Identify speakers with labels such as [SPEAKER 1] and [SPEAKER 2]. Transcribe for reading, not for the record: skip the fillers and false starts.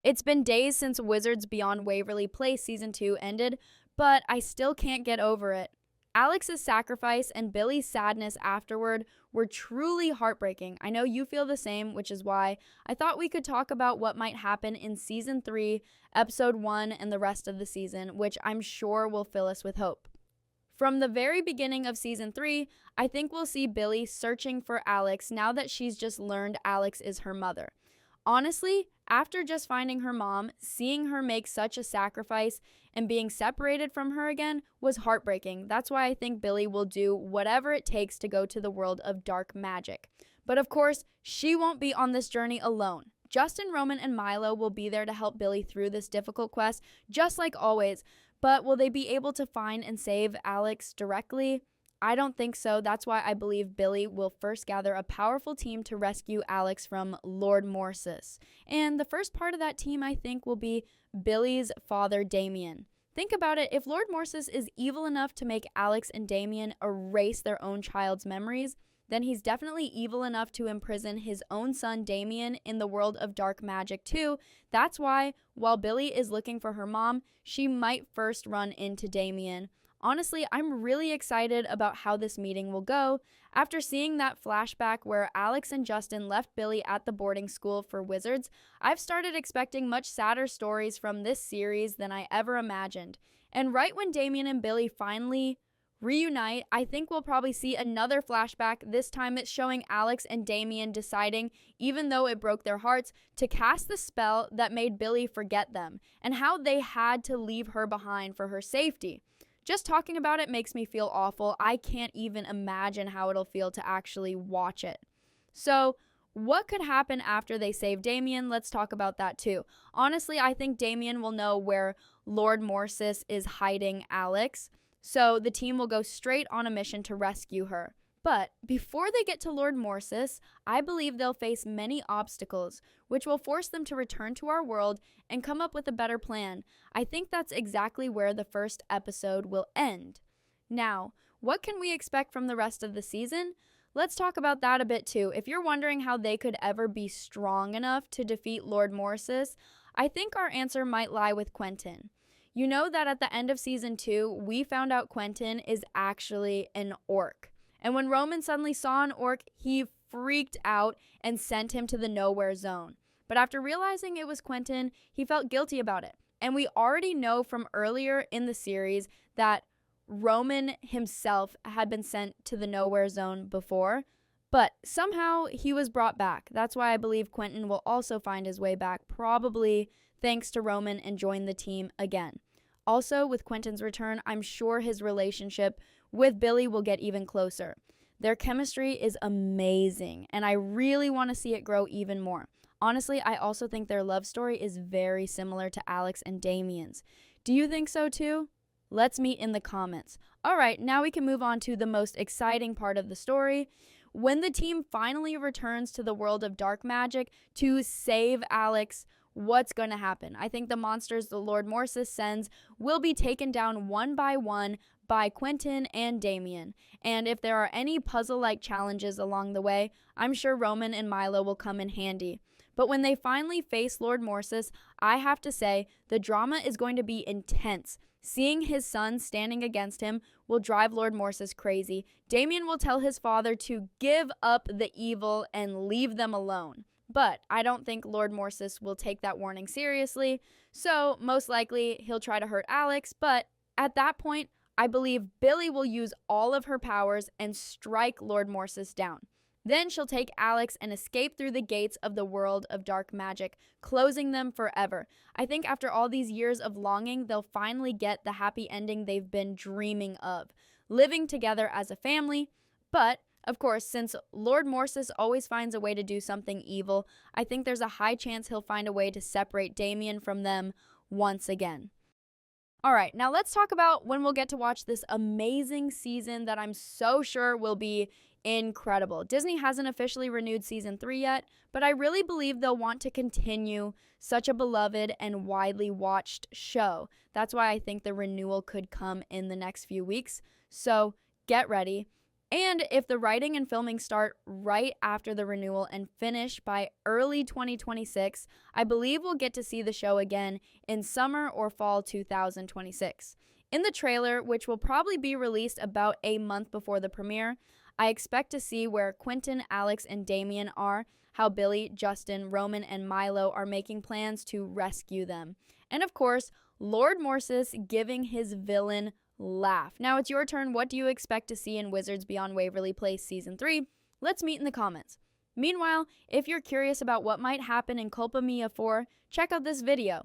[SPEAKER 1] It's been days since Wizards Beyond Waverly Place Season 2 ended, but I still can't get over it. Alex's sacrifice and Billie's sadness afterward were truly heartbreaking. I know you feel the same, which is why I thought we could talk about what might happen in Season 3, Episode 1, and the rest of the season, which I'm sure will fill us with hope. From the very beginning of Season 3, I think we'll see Billie searching for Alex now that she's just learned Alex is her mother. Honestly, after just finding her mom, seeing her make such a sacrifice and being separated from her again was heartbreaking. That's why I think Billie will do whatever it takes to go to the world of dark magic. But of course, she won't be on this journey alone. Justin, Roman, and Milo will be there to help Billie through this difficult quest, just like always. But will they be able to find and save Alex directly? I don't think so. That's why I believe Billie will first gather a powerful team to rescue Alex from Lord Morsis. And the first part of that team, I think, will be Billie's father, Damian. Think about it. If Lord Morsis is evil enough to make Alex and Damian erase their own child's memories, then he's definitely evil enough to imprison his own son, Damian, in the world of dark magic too. That's why, while Billie is looking for her mom, she might first run into Damian. Honestly, I'm really excited about how this meeting will go. After seeing that flashback where Alex and Justin left Billie at the boarding school for wizards, I've started expecting much sadder stories from this series than I ever imagined. And right when Damian and Billie finally reunite, I think we'll probably see another flashback. This time it's showing Alex and Damian deciding, even though it broke their hearts, to cast the spell that made Billie forget them, and how they had to leave her behind for her safety. Just talking about it makes me feel awful. I can't even imagine how it'll feel to actually watch it. So, what could happen after they save Damian? Let's talk about that too. Honestly, I think Damian will know where Lord Morsis is hiding Alex, so the team will go straight on a mission to rescue her. But before they get to Lord Morsis, I believe they'll face many obstacles, which will force them to return to our world and come up with a better plan. I think that's exactly where the first episode will end. Now, what can we expect from the rest of the season? Let's talk about that a bit too. If you're wondering how they could ever be strong enough to defeat Lord Morsis, I think our answer might lie with Quentyn. You know that at the end of Season 2, we found out Quentyn is actually an orc. And when Roman suddenly saw an orc, he freaked out and sent him to the nowhere zone. But after realizing it was Quentyn, he felt guilty about it. And we already know from earlier in the series that Roman himself had been sent to the nowhere zone before, but somehow he was brought back. That's why I believe Quentyn will also find his way back, probably thanks to Roman, and join the team again. Also, with Quentyn's return, I'm sure his relationship with Billie will get even closer. Their chemistry is amazing, and I really want to see it grow even more. Honestly, I also think their love story is very similar to Alex and Damian's. Do you think so too? Let's meet in the comments. Alright, now we can move on to the most exciting part of the story. When the team finally returns to the world of dark magic to save Alex, what's going to happen? I think the monsters the Lord Morsis sends will be taken down one by Quentyn and Damian. And if there are any puzzle-like challenges along the way, I'm sure Roman and Milo will come in handy. But when they finally face Lord Morsis, I have to say, the drama is going to be intense. Seeing his son standing against him will drive Lord Morsis crazy. Damian will tell his father to give up the evil and leave them alone. But I don't think Lord Morsis will take that warning seriously, so most likely he'll try to hurt Alex, but at that point, I believe Billie will use all of her powers and strike Lord Morsis down. Then she'll take Alex and escape through the gates of the world of dark magic, closing them forever. I think after all these years of longing, they'll finally get the happy ending they've been dreaming of, living together as a family. But of course, since Lord Morsis always finds a way to do something evil, I think there's a high chance he'll find a way to separate Damian from them once again. Alright, now let's talk about when we'll get to watch this amazing season that I'm so sure will be incredible. Disney hasn't officially renewed Season 3 yet, but I really believe they'll want to continue such a beloved and widely watched show. That's why I think the renewal could come in the next few weeks. So get ready. And if the writing and filming start right after the renewal and finish by early 2026, I believe we'll get to see the show again in summer or fall 2026. In the trailer, which will probably be released about a month before the premiere, I expect to see where Quentyn, Alex, and Damian are, how Billie, Justin, Roman, and Milo are making plans to rescue them. And of course, Lord Morsis giving his villain laugh. Now it's your turn. What do you expect to see in Wizards Beyond Waverly Place Season 3? Let's meet in the comments. Meanwhile, if you're curious about what might happen in Culpa Mia 4, check out this video.